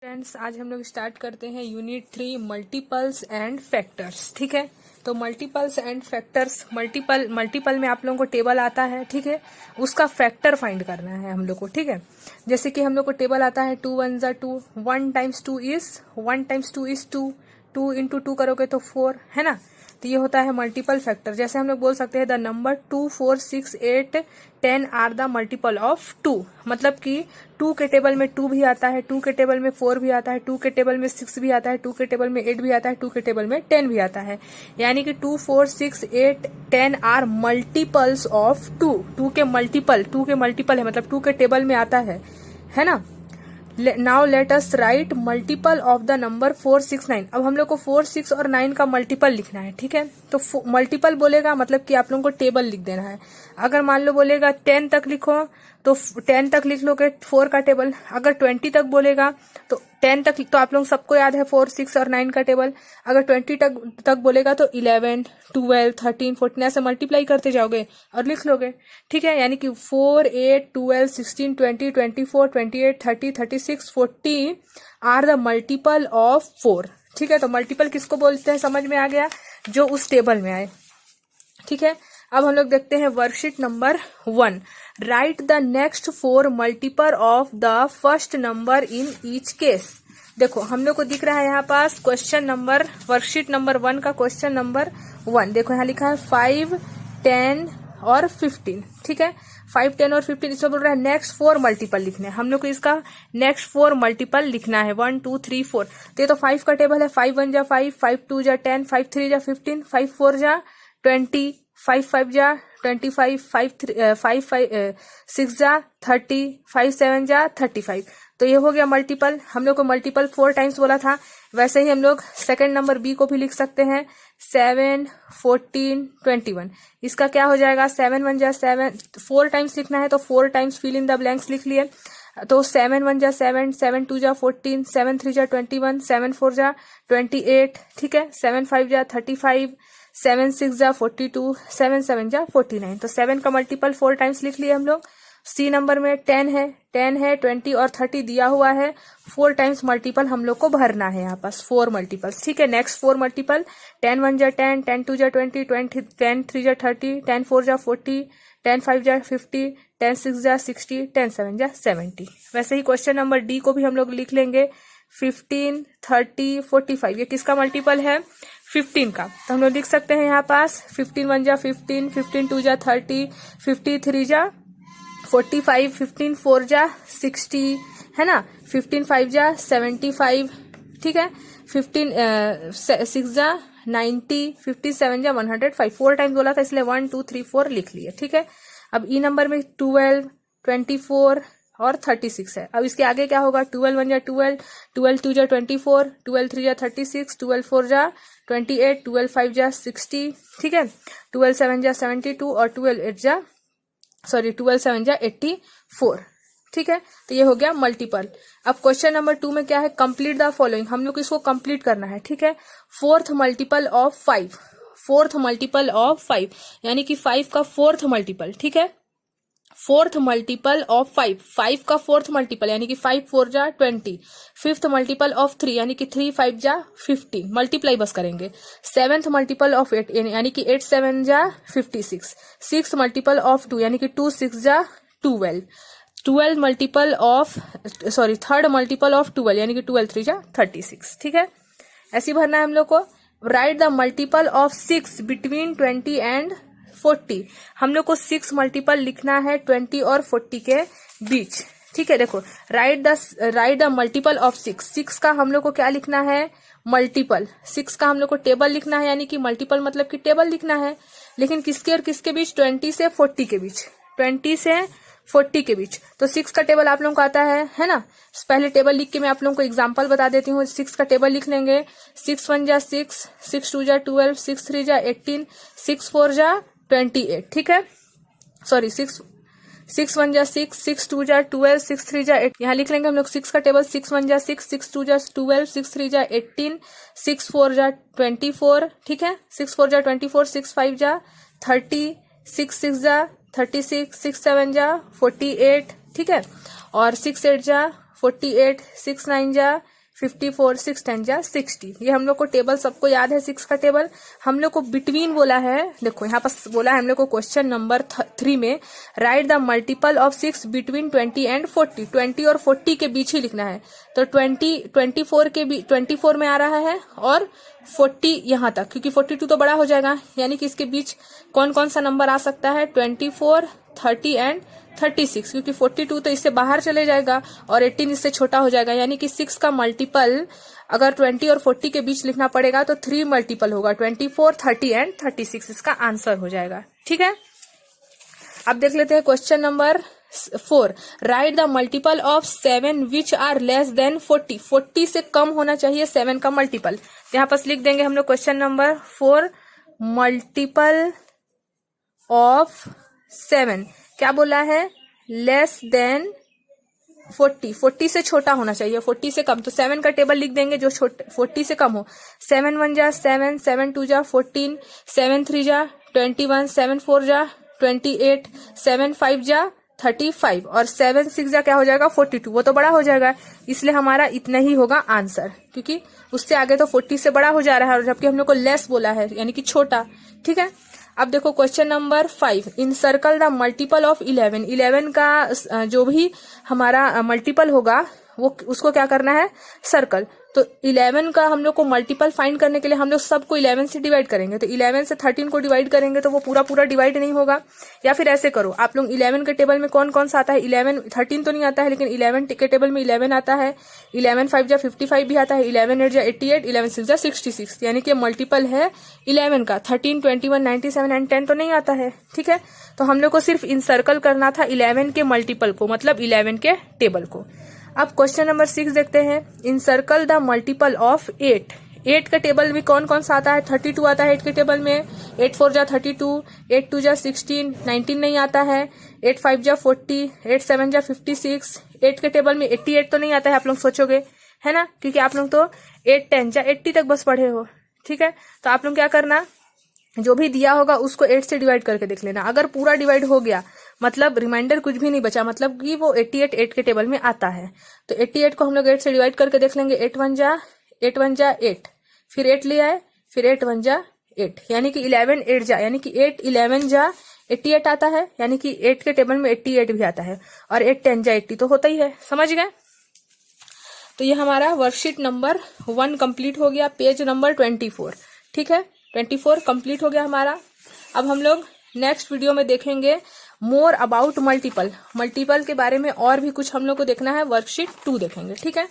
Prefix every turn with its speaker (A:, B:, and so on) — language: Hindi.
A: फ्रेंड्स, आज हम लोग स्टार्ट करते हैं यूनिट 3 मल्टीपल्स एंड फैक्टर्स। ठीक है, तो मल्टीपल्स एंड फैक्टर्स, मल्टीपल में आप लोगों को टेबल आता है। ठीक है, उसका फैक्टर फाइंड करना है हम लोग को। ठीक है, जैसे कि हम लोग को टेबल आता है 2 1 जा 2, 1 टाइम्स 2 इज 2, 2 इंटू 2 करोगे तो 4 है ना। तो ये होता है मल्टीपल फैक्टर। जैसे हम लोग बोल सकते हैं the number 2 4 6 8 10 are the multiple of 2। मतलब कि 2 के टेबल में 2 भी आता है, 2 के टेबल में 4 भी आता है, 2 के टेबल में 6 भी आता है, 2 के टेबल में 8 भी आता है, 2 के टेबल में 10 भी आता है। यानी कि 2 4 6 8 10 आर मल्टीपल्स ऑफ 2। 2 के मल्टीपल है, मतलब 2 के टेबल में आता है ना। Now let us right multiple of the number 4 6 9। अब हम लोग को 4 6 और 9 का मल्टीपल लिखना है। ठीक है, तो मल्टीपल बोलेगा मतलब कि आप लोगों को टेबल लिख देना है। अगर मान लो बोलेगा 10 तक लिखो तो 10 तक लिख लोगे 4 का टेबल। अगर 20 तक बोलेगा तो 10 तक, तो आप लोग सबको याद है 4 6 और 9 का टेबल। अगर 20 तक बोलेगा तो 11 12 13 14 ऐसे मल्टीप्लाई करते जाओगे और लिख लोगे। ठीक है, यानी कि 4 8 12 16 20 24 28 30 36 40 आर द मल्टीपल ऑफ 4। ठीक है, तो मल्टीपल किसको बोलते हैं समझ में आ गया, जो उस टेबल में आए। ठीक है, अब हम लोग देखते हैं worksheet number 1। Right the next 4 multiple of the first number in each case. देखो हम लोग को दिख रहा है यहाँ पास क्वेश्चन नंबर, वर्कशीट नंबर 1 का क्वेश्चन नंबर 1। देखो यहाँ लिखा है 5 10 और 15। ठीक है, 5 10 और 15, इसमें बोल रहा है नेक्स्ट 4 मल्टीपल लिखने हैं। हम लोग को इसका नेक्स्ट 4 मल्टीपल लिखना है 1 2 3 4। तो ये तो 5 का टेबल है। 5 1 जा 5, 5 2 जा 10, 5 3 जा 15, 5 4 जा 20, 5 5 जा 25, 5 6 जा 30, 5 7 जा 35। तो ये हो गया मल्टीपल। हम लोग को मल्टीपल 4 टाइम्स बोला था। वैसे ही हम लोग सेकंड नंबर बी को भी लिख सकते हैं 7 14 21। इसका क्या हो जाएगा 7 1 जा 7, 4 टाइम्स लिखना है तो 4 times fill in the blanks लिख लिए। तो 7 1 जा 7, 7 2 जा 14, 7 3 जा 21, 7 4 जा 28। ठीक है, 7 5 जा 35, 7 6 जा 42, 7 7 जा 49। तो 7 का मल्टीपल 4 टाइम्स लिख लिए हम लोग। सी नंबर में 10 है, 20 और 30 दिया हुआ है। 4 टाइम्स मल्टीपल हम लोग को भरना है यहाँ पास 4 मल्टीपल्स। ठीक है, नेक्स्ट 4 मल्टीपल 10 1 जा 10, 10 2 जा 20, 10 3 जा 30, 10 4 जा 40, 10 5 जा 50, 10 6 जा 60, 10 7 जा 70। वैसे ही क्वेश्चन नंबर डी को भी हम लोग लिख लेंगे 15 30 45। ये किसका मल्टीपल है 15 का। तो हम लोग लिख सकते हैं यहाँ पास 15 1 जा 15, 15 2 जा 30, 53 जा 45, 15 4 जा 60 है ना, 15 5 जा 75। ठीक है, 15 6 जा 90, 57 जा 105। 4 टाइम्स बोला था इसलिए 1 2 3 4 लिख लिए। ठीक है, अब ई नंबर में 12 24 और 36 है। अब इसके आगे क्या होगा 12 1 जा 12, 12 2 जा 24, 12 3 जा 36, 12 4 जा 28, 12 5 जा 60। ठीक है, 12 7 जा 72 और 12 7 जा 84। ठीक है, तो ये हो गया मल्टीपल। अब क्वेश्चन नंबर 2 में क्या है कंप्लीट द फॉलोइंग। हम लोग इसको कंप्लीट करना है। ठीक है, 4th multiple of 5, 4th multiple of 5 यानी कि 5 का 4th मल्टीपल। ठीक है, 4th मल्टीपल ऑफ 5, 5 का 4th मल्टीपल यानी कि 5 4 जा 20। 5th मल्टीपल ऑफ 3 यानी कि 3 5 जा 15, मल्टीप्लाई बस करेंगे। 7th मल्टीपल ऑफ 8 यानी कि 8 7 जा 56। 6th मल्टीपल ऑफ 2 यानी कि 2 6 जा 12। 12 multiple of 3rd multiple of 12 यानी कि 12 3 जा 36। ठीक है, ऐसे भरना है हम लोग को। Right the multiple of 6 between 20 and 40। हम लोग को 6 मल्टीपल लिखना है 20 और 40 के बीच। ठीक है, देखो राइट द मल्टीपल ऑफ 6। 6 का हम लोग को क्या लिखना है मल्टीपल। 6 का हम लोग को टेबल लिखना है, यानी कि मल्टीपल मतलब कि टेबल लिखना है। लेकिन किसके और किसके बीच 20 से 40 के बीच, 20 से 40 के बीच। तो 6 का टेबल आप लोगों को आता है ना। पहले टेबल लिख के मैं आप लोगों को एग्जांपल बता देती हूँ। 6 का टेबल लिख लेंगे 6 1 जा 6, 6 2 जा 12, 6 3 जा 18, 6 4 जा 28। ठीक है, 6 1 जा 6, 6 2 जा 12, 6 3 जा 8। यहाँ लिख लेंगे हम लोग 6 का टेबल 6 1 जा 6, 6 2 जा 12, 6 3 जा 18, 6 4 जा 24। ठीक है, 6 4 जा 24, 6 5 जा 30, 6 6 जा 36, 6 7 जा 48। ठीक है, और 6 8 जा 48, 6 9 जा 54, 6 10 जा 60। ये हम लोग को टेबल सबको याद है, 6 का टेबल। हम लोग को बिटवीन बोला है, देखो यहाँ पर बोला है हम लोग को क्वेश्चन नंबर 3 में right the multiple of 6 between 20 and 40। 20 और 40 के बीच ही लिखना है। तो 24 में आ रहा है और 40 यहाँ तक, क्योंकि 42 तो बड़ा हो जाएगा, यानी कि इसके बीच कौन कौन सा नंबर आ सकता है, 24, 30 एंड 36, क्योंकि 42 तो इससे बाहर चले जाएगा और 18 इससे छोटा हो जाएगा। यानी कि 6 का मल्टीपल अगर 20 और 40 के बीच लिखना पड़ेगा तो 3 मल्टीपल होगा, 24, 30 एंड 36 इसका आंसर हो जाएगा। ठीक है, अब देख लेते हैं question number 4। Right the multiple of 7 which are less than 40। 40 से कम होना चाहिए 7 का मल्टीपल। यहाँ पर लिख देंगे हम लोग क्वेश्चन नंबर 4, मल्टीपल ऑफ 7 क्या बोला है, लेस देन 40। 40 से छोटा होना चाहिए, 40 से कम। तो 7 का टेबल लिख देंगे जो 40 से कम हो। 7 1 जा 7, 7 2 जा 14, 7 3 जा 21, 7 4 जा 28, 7 5 जा 35 और 7 6 जा क्या हो जाएगा, 42। वो तो बड़ा हो जाएगा, इसलिए हमारा इतना ही होगा आंसर, क्योंकि उससे आगे तो 40 से बड़ा हो जा रहा है और जबकि हम लोग को लेस बोला है, यानी कि छोटा। ठीक है, अब देखो question number 5। In circle the multiple of 11। 11 का जो भी हमारा मल्टीपल होगा वो उसको क्या करना है, सर्कल। तो 11 का हम लोग को मल्टीपल फाइंड करने के लिए हम लोग सबको 11 से डिवाइड करेंगे। तो 11 से 13 को डिवाइड करेंगे तो वो पूरा पूरा डिवाइड नहीं होगा। या फिर ऐसे करो, आप लोग 11 के टेबल में कौन कौन सा आता है, 11 13 तो नहीं आता है, लेकिन 11 के टेबल में 11 आता है। 11 5 जा 55 भी आता है, 11 8 जा 88, 11 6 जा 66, यानी कि मल्टीपल है 11 का। 13 21 97 एंड 10 तो नहीं आता है। ठीक है, तो हम लोग को सिर्फ इंसर्कल करना था 11 के मल्टीपल को, मतलब 11 के टेबल को। अब क्वेश्चन नंबर 6 देखते हैं। Encircle the multiple of 8। 8 का टेबल में कौन कौन सा आता है, 32 आता है 8 के टेबल में। 8 4 जा 32, 8 2 जा 16, 19 नहीं आता है। 8 5 जा 40, 8 7 जा 56। 8 के टेबल में 88 तो नहीं आता है, आप लोग सोचोगे, है ना, क्योंकि आप लोग तो 8 10 जा 80 तक बस पढ़े हो। ठीक है, तो आप लोग क्या करना, जो भी दिया होगा उसको 8 से डिवाइड करके देख लेना। अगर पूरा डिवाइड हो गया मतलब रिमाइंडर कुछ भी नहीं बचा, मतलब कि वो 88 8 के टेबल में आता है। तो 88 को हम लोग 8 से डिवाइड करके देख लेंगे। 8 1 जा 8, फिर 8 ले आए, फिर 8 1 जा 8, यानी कि 11 8 जा, यानी कि 8 11 जा 88 आता है, यानी कि 8 के टेबल में 88 भी आता है। और 8 10 जा 80 तो होता ही है, समझ गए। तो ये हमारा वर्कशीट नंबर 1 कंप्लीट हो गया, पेज नंबर 24। ठीक है, 24 कंप्लीट हो गया हमारा। अब हम लोग नेक्स्ट वीडियो में देखेंगे मोर अबाउट मल्टीपल के बारे में, और भी कुछ हम लोग को देखना है, वर्कशीट 2 देखेंगे। ठीक है।